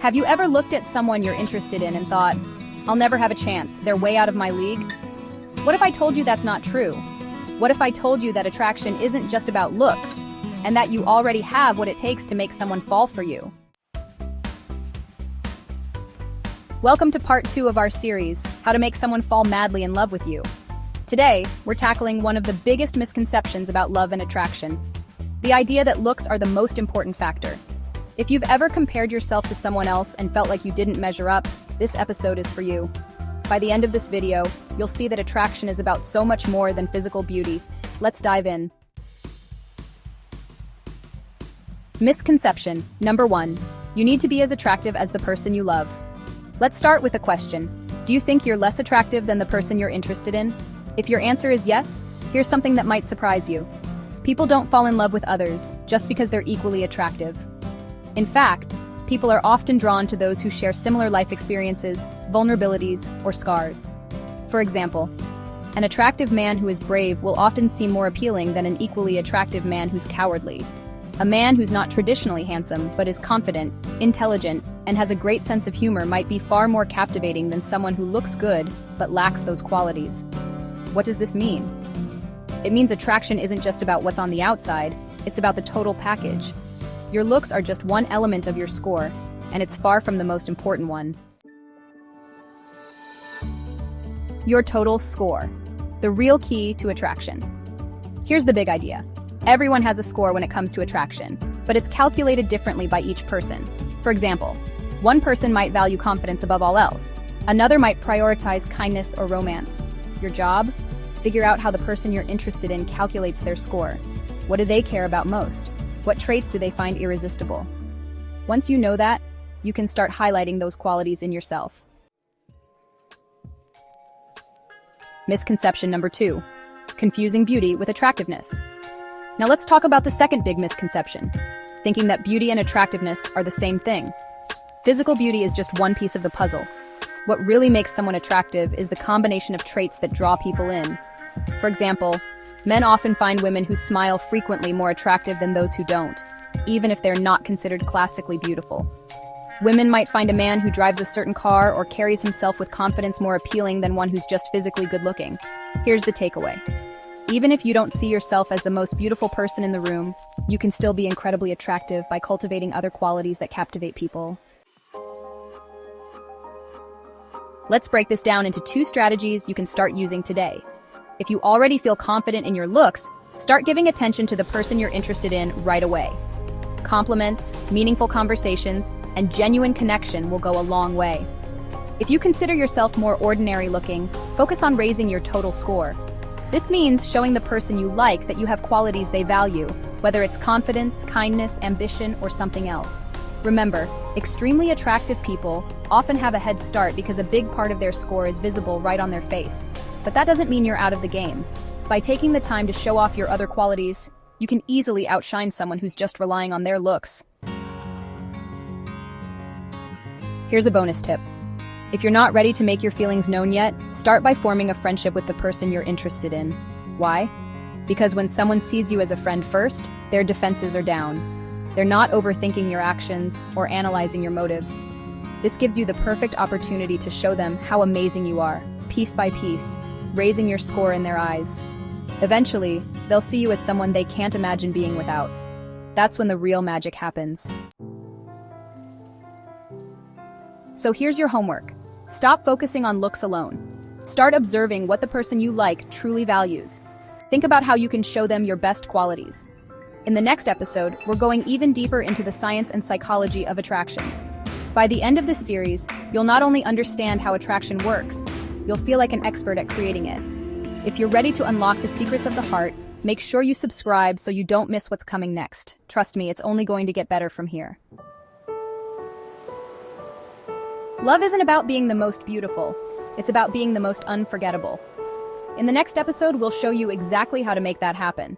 Have you ever looked at someone you're interested in and thought, I'll never have a chance, they're way out of my league? What if I told you that's not true? What if I told you that attraction isn't just about looks, and that you already have what it takes to make someone fall for you? Welcome to part 2 of our series, How to Make Someone Fall Madly in Love with You. Today, we're tackling one of the biggest misconceptions about love and attraction, the idea that looks are the most important factor. If you've ever compared yourself to someone else and felt like you didn't measure up, this episode is for you. By the end of this video, you'll see that attraction is about so much more than physical beauty. Let's dive in. Misconception number 1. You need to be as attractive as the person you love. Let's start with a question. Do you think you're less attractive than the person you're interested in? If your answer is yes, here's something that might surprise you. People don't fall in love with others just because they're equally attractive. In fact, people are often drawn to those who share similar life experiences, vulnerabilities, or scars. For example, an attractive man who is brave will often seem more appealing than an equally attractive man who's cowardly. A man who's not traditionally handsome but is confident, intelligent, and has a great sense of humor might be far more captivating than someone who looks good but lacks those qualities. What does this mean? It means attraction isn't just about what's on the outside, it's about the total package. Your looks are just one element of your score, and it's far from the most important one. Your total score. The real key to attraction. Here's the big idea. Everyone has a score when it comes to attraction, but it's calculated differently by each person. For example, one person might value confidence above all else. Another might prioritize kindness or romance. Your job? Figure out how the person you're interested in calculates their score. What do they care about most? What traits do they find irresistible? Once you know that, you can start highlighting those qualities in yourself. Misconception number 2. Confusing beauty with attractiveness. Now let's talk about the second big misconception, thinking that beauty and attractiveness are the same thing. Physical beauty is just one piece of the puzzle. What really makes someone attractive is the combination of traits that draw people in. For example, men often find women who smile frequently more attractive than those who don't, even if they're not considered classically beautiful. Women might find a man who drives a certain car or carries himself with confidence more appealing than one who's just physically good-looking. Here's the takeaway. Even if you don't see yourself as the most beautiful person in the room, you can still be incredibly attractive by cultivating other qualities that captivate people. Let's break this down into 2 strategies you can start using today. If you already feel confident in your looks, start giving attention to the person you're interested in right away. Compliments, meaningful conversations, and genuine connection will go a long way. If you consider yourself more ordinary looking, focus on raising your total score. This means showing the person you like that you have qualities they value, whether it's confidence, kindness, ambition, or something else. Remember, extremely attractive people often have a head start because a big part of their score is visible right on their face. But that doesn't mean you're out of the game. By taking the time to show off your other qualities, you can easily outshine someone who's just relying on their looks. Here's a bonus tip. If you're not ready to make your feelings known yet, start by forming a friendship with the person you're interested in. Why? Because when someone sees you as a friend first, their defenses are down. They're not overthinking your actions or analyzing your motives. This gives you the perfect opportunity to show them how amazing you are, piece by piece, raising your score in their eyes. Eventually, they'll see you as someone they can't imagine being without. That's when the real magic happens. So here's your homework. Stop focusing on looks alone. Start observing what the person you like truly values. Think about how you can show them your best qualities. In the next episode, we're going even deeper into the science and psychology of attraction. By the end of this series, you'll not only understand how attraction works, you'll feel like an expert at creating it. If you're ready to unlock the secrets of the heart, make sure you subscribe so you don't miss what's coming next. Trust me, it's only going to get better from here. Love isn't about being the most beautiful. It's about being the most unforgettable. In the next episode, we'll show you exactly how to make that happen.